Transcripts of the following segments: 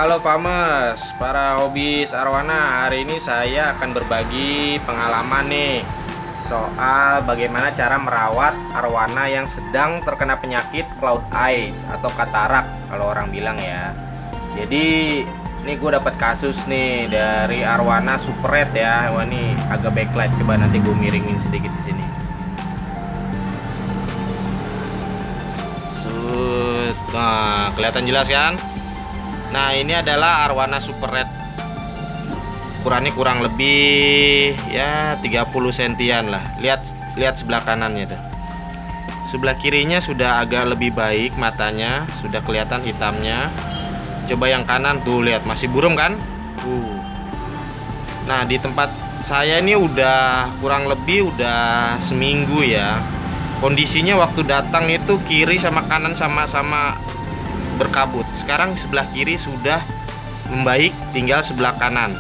Halo Famers, para hobis arwana. Hari ini saya akan berbagi pengalaman nih soal bagaimana cara merawat arwana yang sedang terkena penyakit cloud eyes atau katarak kalau orang bilang ya. Jadi ini gue dapat kasus nih dari arwana super red ya. Wah, ini agak backlight, coba nanti gue miringin sedikit di sini. Nah, kelihatan jelas kan? Nah, ini adalah arwana super red. Ukurannya kurang lebih ya 30 sentian lah. Lihat sebelah kanannya tuh. Sebelah kirinya sudah agak lebih baik matanya, sudah kelihatan hitamnya. Coba yang kanan tuh, lihat masih buram kan? Nah, di tempat saya ini udah kurang lebih udah seminggu ya. Kondisinya waktu datang itu kiri sama kanan sama-sama berkabut. Sekarang sebelah kiri sudah membaik, tinggal sebelah kanan.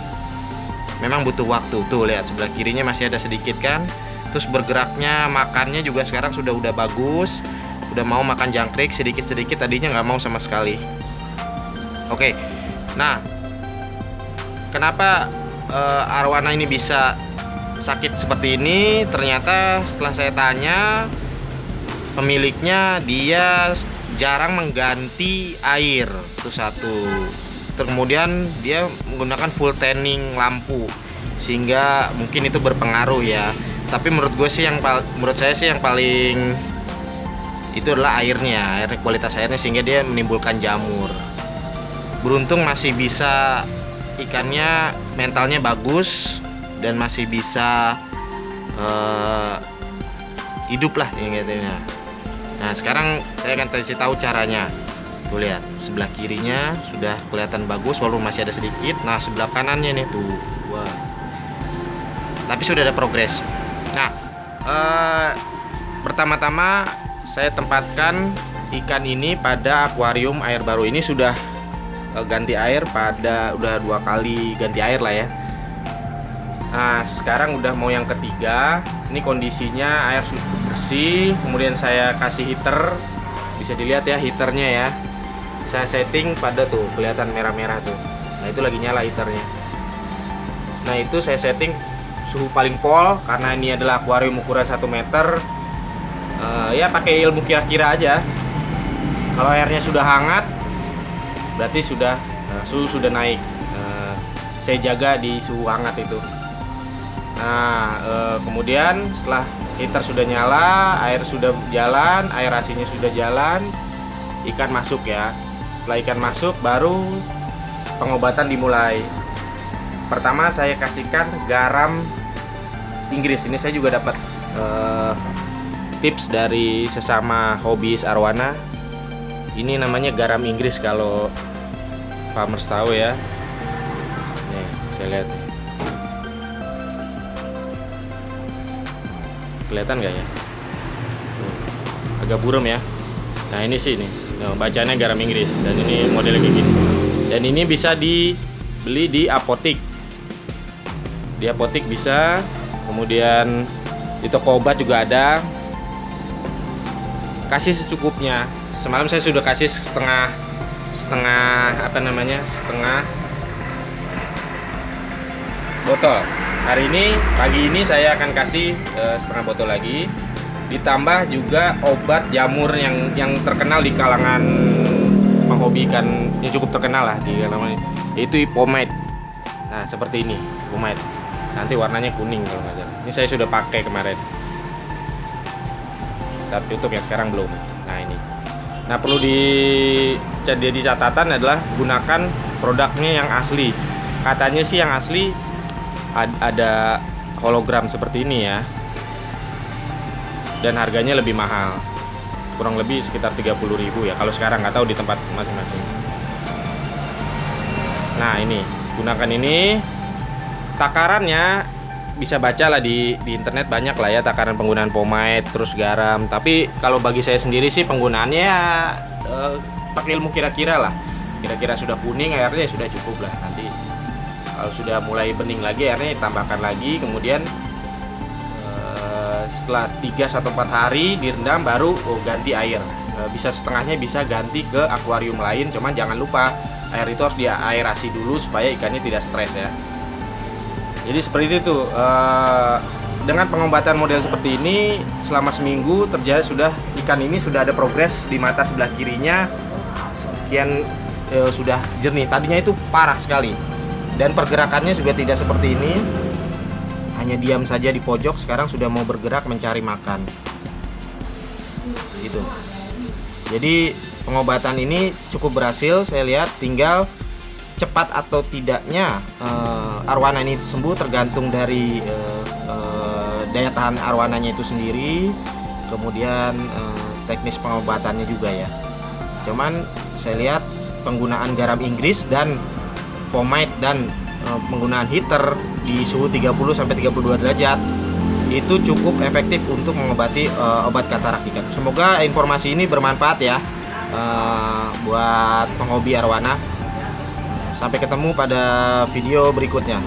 Memang butuh waktu. Tuh lihat sebelah kirinya masih ada sedikit kan. Terus bergeraknya, makannya juga sekarang sudah bagus. Udah mau makan jangkrik sedikit-sedikit, tadinya nggak mau sama sekali. Oke. Nah, kenapa arwana ini bisa sakit seperti ini? Ternyata setelah saya tanya, pemiliknya dia jarang mengganti air, itu satu. Kemudian dia menggunakan full tanning lampu, sehingga mungkin itu berpengaruh ya. Tapi menurut saya sih yang paling itu adalah airnya, kualitas airnya, sehingga dia menimbulkan jamur. Beruntung masih bisa, ikannya mentalnya bagus dan masih bisa hidup lah ingatnya. Nah, sekarang saya akan kasih tahu caranya. Tuh lihat, sebelah kirinya sudah kelihatan bagus walaupun masih ada sedikit. Nah, sebelah kanannya nih tuh. Wah. Tapi sudah ada progres. Nah, pertama-tama saya tempatkan ikan ini pada akuarium air baru. Ini sudah ganti air udah 2 kali ganti air lah ya. Nah, sekarang udah mau yang ketiga. Ini kondisinya air sudah bersih. Kemudian saya kasih heater. Bisa dilihat ya heaternya ya. Saya setting pada tuh, kelihatan merah-merah tuh. Nah, itu lagi nyala heaternya. Nah, itu saya setting suhu paling pol karena ini adalah akuarium ukuran 1 meter. Ya pakai ilmu kira-kira aja. Kalau airnya sudah hangat, berarti suhu sudah naik. Saya jaga di suhu hangat itu. Nah, kemudian setelah heater sudah nyala, air sudah jalan, air asinnya sudah jalan, ikan masuk ya. Setelah ikan masuk, baru pengobatan dimulai. Pertama saya kasihkan garam Inggris. Ini saya juga dapat tips dari sesama hobis arwana. Ini namanya garam Inggris kalau Famers tahu ya. Nih, saya lihat. Kelihatan nggak ya? Agak buram ya. Nah, ini sih nih. Bacanya garam Inggris dan ini modelnya kayak gini. Dan ini bisa dibeli di apotik. Di apotik bisa. Kemudian di toko obat juga ada. Kasih secukupnya. Semalam saya sudah kasih setengah botol. Hari ini, pagi ini saya akan kasih setengah botol lagi. Ditambah juga obat jamur yang terkenal di kalangan penghobi ikan, yang cukup terkenal lah di kalangan, yaitu pomade. Nah, seperti ini pomade. Nanti warnanya kuning kalau nggak salah. Ini saya sudah pakai kemarin. Kita tutup yang sekarang belum. Nah, ini. Nah, perlu jadi catatan adalah gunakan produknya yang asli. Katanya sih yang asli ada hologram seperti ini ya. Dan harganya lebih mahal, kurang lebih sekitar 30.000 ya kalau sekarang, nggak tahu di tempat masing-masing. Nah, ini gunakan ini. Takarannya bisa baca lah di internet, banyak lah ya takaran penggunaan pomade terus garam. Tapi kalau bagi saya sendiri sih penggunaannya pakai ilmu kira-kira lah. Kira-kira sudah kuning airnya sudah cukup lah. Nanti kalau sudah mulai bening lagi airnya tambahkan lagi. Kemudian setelah 3-4 hari direndam baru ganti air. Bisa setengahnya bisa ganti ke akuarium lain, cuman jangan lupa air itu harus diaerasi dulu supaya ikannya tidak stres ya. Jadi seperti itu. Dengan pengobatan model seperti ini selama seminggu terjadi, ikan ini sudah ada progres di mata sebelah kirinya, sekian sudah jernih. Tadinya itu parah sekali dan pergerakannya juga tidak seperti ini, hanya diam saja di pojok. Sekarang sudah mau bergerak mencari makan gitu. Jadi pengobatan ini cukup berhasil, saya lihat. Tinggal cepat atau tidaknya arwana ini sembuh tergantung dari daya tahan arwananya itu sendiri, kemudian teknis pengobatannya juga ya. Cuman saya lihat penggunaan garam Inggris dan fomite dan penggunaan heater di suhu 30 sampai 32 derajat itu cukup efektif untuk mengobati obat katarak ikan. Semoga informasi ini bermanfaat ya buat penghobi arwana. Sampai ketemu pada video berikutnya.